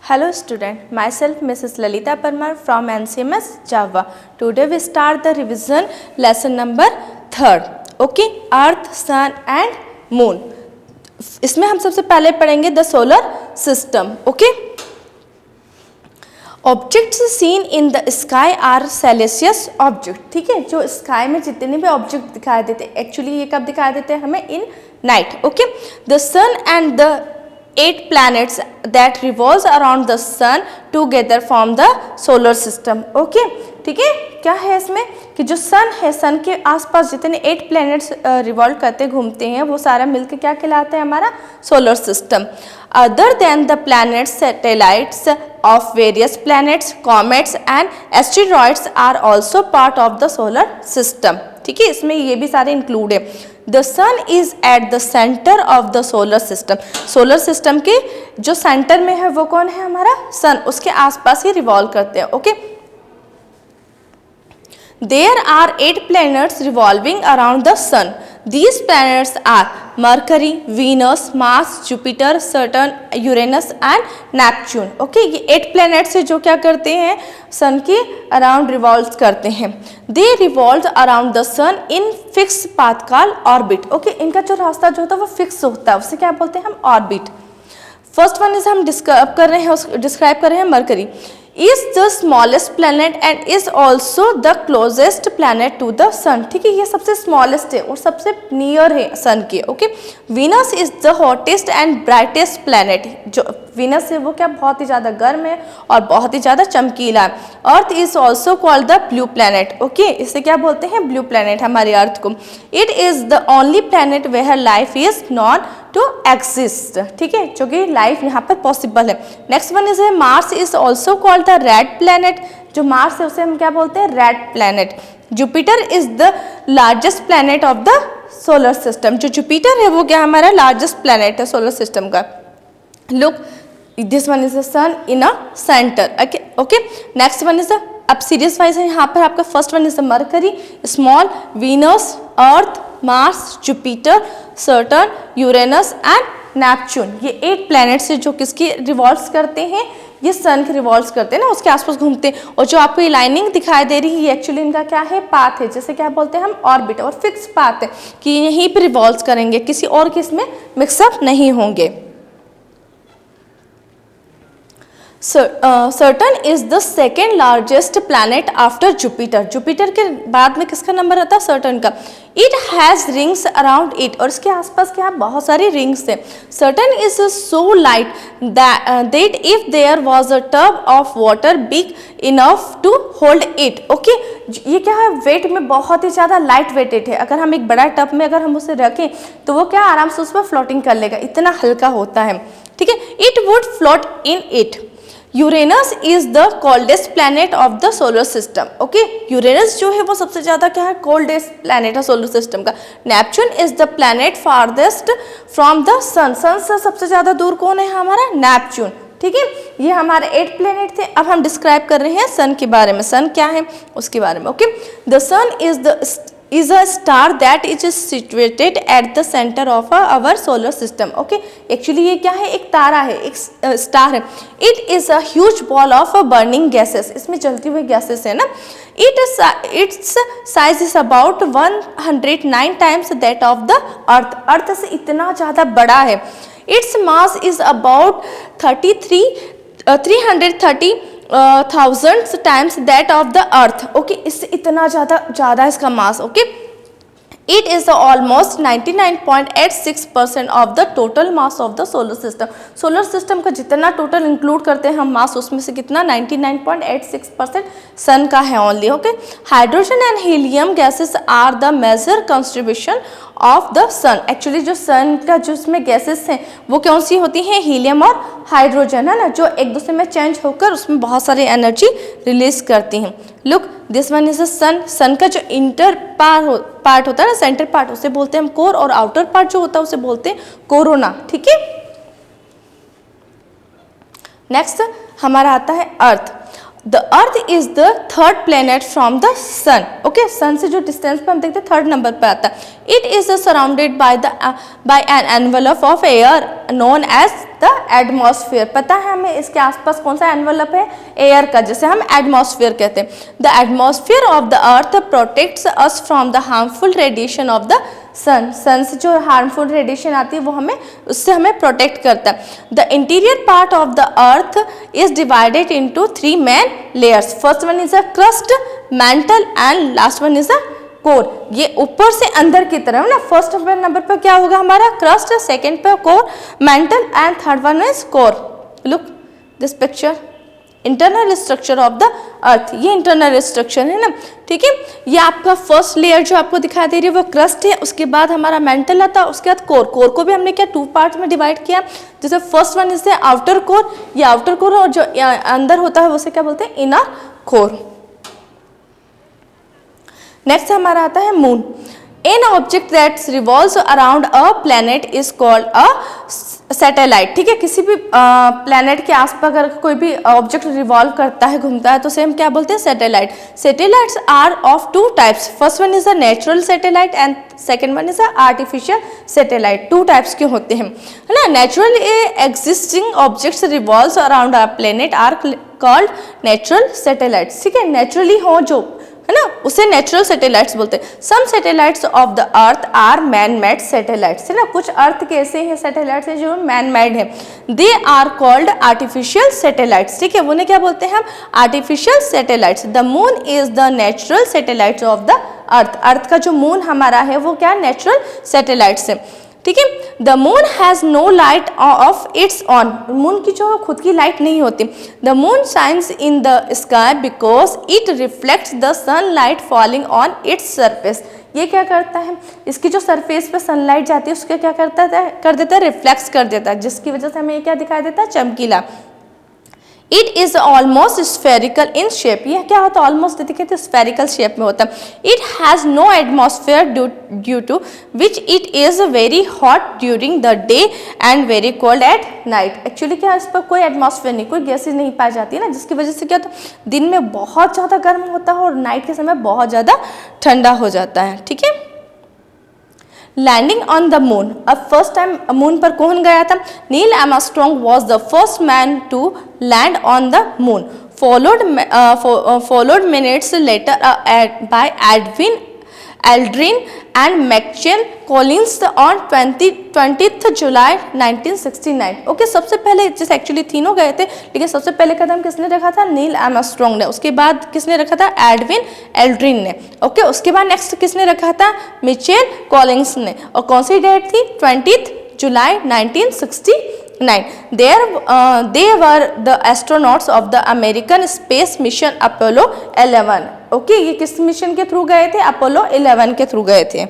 Hello student, myself Mrs. Lalita Parmar from NCMS Java. Today we start the revision lesson number 3rd. Okay, Earth, Sun and Moon. इसमें हम सबसे पहले पढ़ेंगे the solar system. Okay. Objects seen in the sky are celestial object. ठीक है, जो sky में जितने भी ऑब्जेक्ट दिखाई देते हैं एक्चुअली ये कब दिखाई देते हैं हमें in night. Okay, the sun and the 8 planets that revolves around the sun together form the solar system. Okay, ठीक है. क्या है इसमें कि जो सन है, सन के आसपास जितने 8 planets रिवॉल्व करते घूमते हैं वो सारा मिलकर क्या कहलाता है हमारा solar system. Other than the planets, satellites of various planets, comets and asteroids are also part of the solar system. ठीक है, इसमें ये भी सारे इंक्लूड है. The sun is at the centre of the solar system. Solar system के जो centre में है वो कौन है हमारा सन, उसके आसपास ही रिवॉल्व करते हैं. Okay, there are 8 planets revolving around the sun. These planets are Mercury, Venus, Mars, Jupiter, Saturn, Uranus and Neptune. Okay, ये 8 planets है जो क्या करते हैं सन के अराउंड रिवॉल्व करते हैं. They revolve around the sun in fix path called orbit. Okay, इनका जो रास्ता जो होता है वो फिक्स होता है, उसे क्या बोलते हैं हम ऑर्बिट. फर्स्ट वन इज हम डिस्क्राइब कर रहे हैं Mercury. Is the smallest planet and is also the closest planet to the sun. ठीक है, ये सबसे स्मॉलेस्ट है और सबसे नियर है सन के. Okay, Venus is the hottest and brightest planet. जो वीनस है वो क्या बहुत ही ज़्यादा गर्म है और बहुत ही ज़्यादा चमकीला है. Earth is also called the blue planet. Okay, इसे क्या बोलते हैं ब्लू प्लैनेट हमारे अर्थ को. It is the only planet where life is not to exist. ठीक है, जो कि लाइफ यहाँ पर पॉसिबल है. नेक्स्ट वन इज है Mars is also called the red planet. जो मार्स है उसे हम क्या बोलते हैं red planet. Jupiter is the largest planet of the solar system. जो जुपिटर है वो क्या हमारा लार्जेस्ट प्लैनेट है सोलर सिस्टम का. Look, this one is the sun in a centre. Okay, next one is the अब सीरीज वाइज है यहाँ पर आपका. First one is the Mercury, small, Venus, Earth, Mars, Jupiter, Saturn, Uranus and Neptune. ये 8 planets है जो किसकी revolve करते हैं, ये सन के रिवॉल्व करते हैं ना, उसके आसपास घूमते हैं. और जो आपको ये लाइनिंग दिखाई दे रही है ये एक्चुअली इनका क्या है पाथ है, जैसे क्या बोलते हैं हम ऑर्बिट. और फिक्स पाथ है कि यहीं पर रिवॉल्व करेंगे, किसी और के इसमें मिक्सअप नहीं होंगे. Saturn is the second largest planet after Jupiter. Jupiter के बाद में किसका नंबर आता है Saturn का. It has rings around it. और इसके आसपास क्या बहुत सारी रिंग्स है. Saturn is so light that if there was a tub of water big enough to hold it. Okay, ये क्या है वेट में बहुत ही ज़्यादा लाइट वेटेड है. अगर हम एक बड़ा टब में अगर हम उसे रखें तो वो क्या आराम से उस पर फ्लोटिंग कर लेगा, इतना हल्का होता है. ठीक है, it would float in it. Uranus is the coldest planet of the solar system. Okay, Uranus जो है वो सबसे ज़्यादा क्या है कोल्डेस्ट प्लैनेट है सोलर सिस्टम का. Neptune is the planet farthest from the sun. Sun से सबसे ज़्यादा दूर कौन है हमारा नेपच्यून. ठीक है, ये हमारे 8 प्लैनेट थे. अब हम डिस्क्राइब कर रहे हैं सन के बारे में. सन क्या है उसके बारे में. Okay, the sun is a star that is situated at the center of our solar system. Okay, actually ये क्या है एक तारा है, एक स्टार है. It is a huge ball of burning gases. इसमें जलती हुई गैसेस है ना. Its size is about 109 times that of the earth. अर्थ से इतना ज़्यादा बड़ा है. Its mass is about 330,000 times that of the earth. Okay, इससे इतना ज़्यादा इसका mass. Okay, it is almost 99.86% of the total mass of the solar system. Solar system का जितना टोटल इंक्लूड करते हैं हम मास, उसमें से कितना 99.86% सन का है only. Okay, hydrogen and helium gases are the major contribution of the sun. Actually जो सन का जो उसमें गैसेस हैं वो कौन सी होती हैं होलियम और हाइड्रोजन है ना, जो एक दूसरे में चेंज होकर उसमें बहुत सारी एनर्जी रिलीज करती हैं. Look, this one is the sun. Sun का जो इंटर पार्ट होता है ना, सेंटर पार्ट, उसे बोलते हैं हम कोर. और आउटर पार्ट जो होता है उसे बोलते हैं कोरोना. ठीक है, नेक्स्ट हमारा आता है earth. The earth is the 3rd planet from the sun. Okay, sun से जो डिस्टेंस पे हम देखते हैं 3rd नंबर पे आता है. It is surrounded by an envelope of air known as the atmosphere. पता है हमें इसके आसपास कौन सा एनवलप है? एयर का, जिसे हम एटमॉस्फेयर कहते हैं। The atmosphere of the earth protects us from the harmful radiation of the sun. Sun से जो हार्मफुल रेडिएशन आती है वो उससे हमें प्रोटेक्ट करता है। The interior part of the earth is divided into 3 main layers. First one is a crust, mental and last one is a core. ये ऊपर से अंदर की तरफ ना, फर्स्ट नंबर पर क्या होगा हमारा? क्रस्ट, सेकेंड पे core, mental and third one is core. Look this picture, internal structure of the अर्थ। ये इंटरनल स्ट्रक्चर है ना, ठीक है। ये आपका फर्स्ट लेयर जो आपको दिखाई दे रही है वो क्रस्ट है, उसके बाद हमारा मेंटल आता है, उसके बाद कोर। कोर को भी हमने क्या 2 पार्ट में डिवाइड किया, जैसे first one is outer core, ये आउटर कोर, और जो अंदर होता है उसे क्या बोलते हैं? Inner core. नेक्स्ट हमारा आता है moon. An object that revolves around a planet is called a satellite. ठीक है, किसी भी प्लैनेट के आसपास अगर कोई भी ऑब्जेक्ट रिवॉल्व करता है, घूमता है, तो उसे हम क्या बोलते हैं? Satellite. Satellites are of 2 types. First one is a natural satellite and second one is a artificial satellite. 2 types के होते हैं, है ना। Natural existing objects revolves around a planet are called natural satellites. ठीक है, नेचुरली हो जो, है ना, उसे नेचुरल सैटेलाइट्स बोलते हैं। Some satellites of the earth are man made satellites, है ना। कुछ अर्थ के ऐसे हैं सैटेलाइट्स हैं जो मैन मेड है। They are called artificial satellites. ठीक है, उन्हें क्या बोलते हैं हम? Artificial satellites. The moon is the natural satellites of the earth. Earth का जो मून हमारा है वो क्या? नेचुरल सैटेलाइट्स है। ठीक है, the moon has no light of its own. Moon की जो खुद की लाइट नहीं होती। The moon shines in the sky because it reflects the sunlight falling on its surface. ये क्या करता है? इसकी जो सरफेस पे सनलाइट जाती है उसके क्या करता है? कर देता है, रिफ्लेक्स कर देता है, जिसकी वजह से हमें ये क्या दिखाई देता है? चमकीला। It is almost spherical in shape. यह क्या होता है? ऑलमोस्ट दिखे तो स्फेरिकल शेप में होता है। It has no atmosphere due to which it is very hot during the day and very cold at night. Actually क्या, इस पर कोई एटमॉस्फेयर नहीं, कोई गैसेज नहीं पाई जाती है ना, जिसकी वजह से क्या होता है? दिन में बहुत ज़्यादा गर्म होता है और नाइट के समय बहुत ज़्यादा ठंडा हो जाता है। ठीक है। Landing on the moon. अब फर्स्ट टाइम मून पर कौन गया था? Neil Armstrong was the first man to land on the moon, followed minutes later by Aldrin and McCall Collins on 20th July 1969। Okay, सबसे पहले जैसे एक्चुअली तीनों गए थे, लेकिन सबसे पहले कदम किसने रखा था? नील आर्मस्ट्रॉन्ग ने। उसके बाद किसने रखा था? एल्ड्रिन ने। ओके, उसके बाद नेक्स्ट किसने रखा था? मिचेल कॉलिंस ने। और कौन सी डेट थी? 20 जुलाई 1969। They were the astronauts of the American space mission Apollo 11। Okay, ये किस मिशन के थ्रू गए थे? अपोलो 11 के थ्रू गए थे।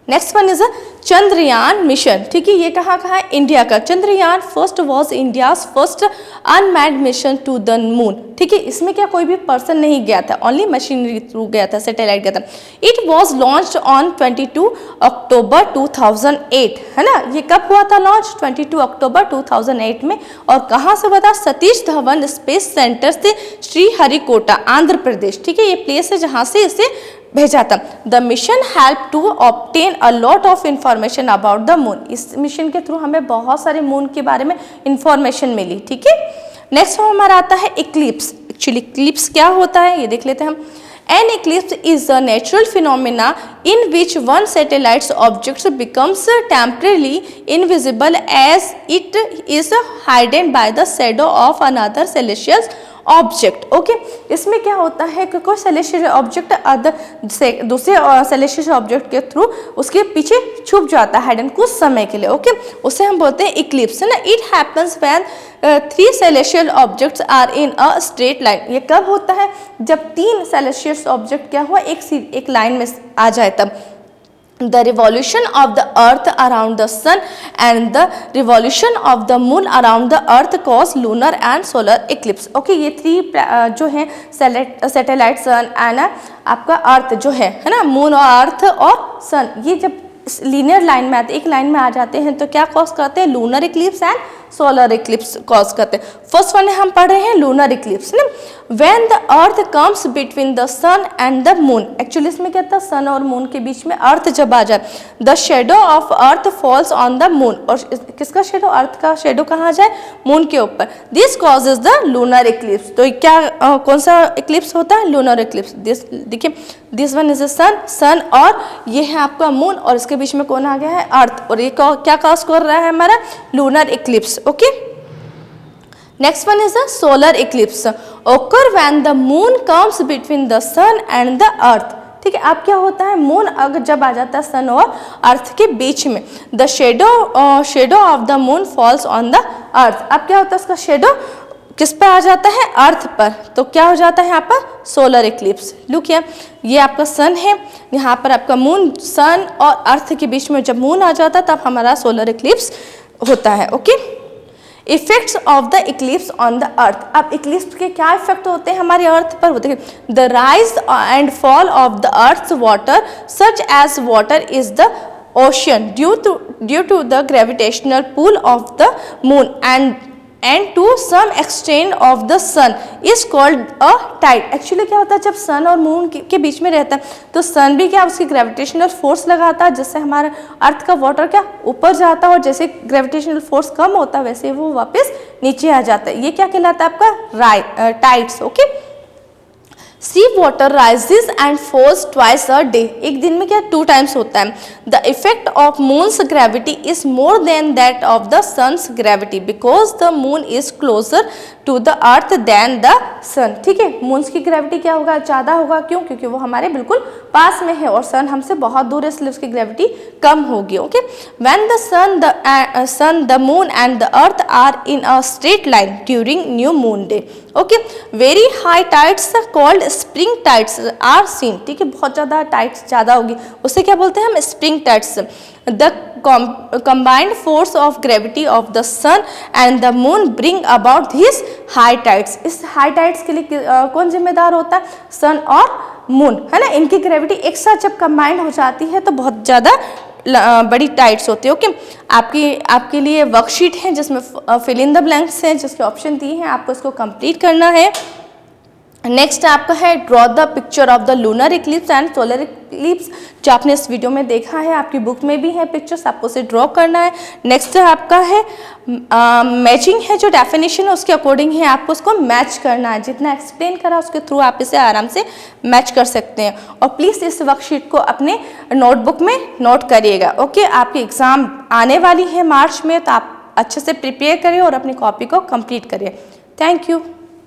Next one is a Chandrayaan mission. ठीक है, ये कहाँ है? इंडिया का। Chandrayaan first was India's first unmanned mission to the moon. ठीक है, इसमें क्या कोई भी पर्सन नहीं गया था, ओनली मशीनरी थ्रू गया था, सैटेलाइट गया था। इट वॉज लॉन्च्ड ऑन 22 अक्टूबर 2008। है ना, ये कब हुआ था लॉन्च? 22 अक्टूबर 2008 में। और कहाँ से हुआ था? सतीश धवन स्पेस सेंटर से श्रीहरिकोटा, आंध्र प्रदेश। ठीक है, ये प्लेस है जहाँ से इसे भेजा था। The mission help to obtain a lot of information about the moon. इस मिशन के थ्रू हमें बहुत सारे मून के बारे में इंफॉर्मेशन मिली। ठीक है, नेक्स्ट हमारा आता है इक्लिप्स। एक्चुअली इक्लिप्स क्या होता है ये देख लेते हैं हम। An eclipse is a natural phenomena in which one satellite's object becomes temporarily invisible as it is hidden by the shadow of another celestial object. Okay, इसमें क्या होता है कि कोई सेलेस्टियल ऑब्जेक्ट दूसरे सेलेस्टियल ऑब्जेक्ट के थ्रू उसके पीछे छुप जाता है हिडन कुछ समय के लिए। ओके, उसे हम बोलते हैं इक्लिप्स, है ना। It happens when 3 celestial objects are in a straight line. ये कब होता है? जब 3 सेलेस्टियल ऑब्जेक्ट क्या हुआ? एक लाइन में आ जाए तब। The revolution of the earth around the sun and the revolution of the moon around the earth cause lunar and solar eclipse। Okay, ये 3 जो हैं सैटेलाइट, सन एंड आपका अर्थ जो है ना, मून और अर्थ और सन, ये जब लीनियर लाइन में आते हैं, एक लाइन में आ जाते हैं तो क्या कॉज करते हैं, lunar eclipse and solar eclipse cause करते हैं। फर्स्ट वन हम पढ़ रहे हैं लूनर इक्लिप्स ना, when the earth comes between the sun and the moon. Actually इसमें क्या था, सन और मून के बीच में अर्थ जब आ जाए, the shadow of earth falls on the moon, और किसका शेडो, अर्थ का शेडो कहाँ जाए, मून के ऊपर। This causes the lunar Eclipse. तो क्या कौन सा इक्लिप्स होता है, लूनर इक्लिप्स। दिस देखिए, दिस वन इज द सन और ये है आपका मून, और इसके बीच में कौन आ गया है, अर्थ, और ये क्या कॉज कर रहा है हमारा, lunar eclipse. Okay, next one is the solar eclipse, occur when the moon comes between the sun and the earth. ठीक है, अब क्या होता है, मून अगर जब आ जाता है सन और अर्थ के बीच में, the shadow of the moon falls on the earth. अब क्या होता है, इसका शेडो किस पर आ जाता है, अर्थ पर, तो क्या हो जाता है यहाँ पर, सोलर इक्लिप्स। लुक हियर, ये आपका सन है, यहाँ पर आपका मून, सन और अर्थ के बीच में जब मून आ जाता है तब हमारा सोलर इक्लिप्स होता है। Okay, effects of the Eclipse on the earth. अब इक्लिप्स के क्या इफेक्ट होते हैं हमारे अर्थ पर, वो देखिए, the rise and fall of the earth's water such as water is the ocean due to the gravitational pull of the moon and to some extent of the sun is called a tide. Actually क्या होता है, जब सन और moon के बीच में रहता है तो सन भी क्या उसकी ग्रेविटेशनल फोर्स लगाता है, जिससे हमारा अर्थ का वाटर क्या ऊपर जाता है, और जैसे ग्रेविटेशनल फोर्स कम होता है वैसे वो वापस नीचे आ जाता है। ये क्या कहलाता है आपका, tides. Okay, sea water rises and falls twice a day. एक दिन में क्या 2 टाइम्स होता है। The effect of moon's gravity is more than that of the sun's gravity because the moon is closer to the earth than the sun. ठीक है, moons की gravity क्या होगा, ज़्यादा होगा, क्यों, क्योंकि वो हमारे बिल्कुल पास में है और सन हमसे बहुत दूर है, इसलिए उसकी ग्रेविटी कम होगी। Okay, when the sun the moon and the earth are in a straight line during new moon day. Okay, very high tides called spring tides are seen. ठीक है, बहुत ज़्यादा टाइड्स ज़्यादा होगी, उसे क्या बोलते हैं हम, spring tides. The combined force of gravity of the sun and the moon bring about these high tides। इस हाई टाइड्स के लिए कौन जिम्मेदार होता है, सन और मून, है ना। इनकी ग्रेविटी एक साथ जब कंबाइंड हो जाती है तो बहुत ज़्यादा बड़ी टाइड्स होती है। ओके, आपके लिए वर्कशीट है जिसमें फिल इन द ब्लैंक्स हैं, जिसके ऑप्शन दिए हैं, आपको इसको कंप्लीट करना है। नेक्स्ट आपका है draw the picture of the lunar eclipse and solar Eclipse, जो आपने इस वीडियो में देखा है, आपकी बुक में भी है पिक्चर्स, आपको उसे ड्रॉ करना है। नेक्स्ट आपका है मैचिंग है, जो डेफिनेशन है उसके अकॉर्डिंग है, आपको उसको मैच करना है। जितना एक्सप्लेन करा उसके थ्रू आप इसे आराम से मैच कर सकते हैं। और प्लीज़ इस वर्कशीट को अपने नोटबुक में नोट करिएगा। ओके, आपकी एग्ज़ाम आने वाली है मार्च में, तो आप अच्छे से प्रिपेयर करें और अपनी कॉपी को कंप्लीट करिए। Thank you.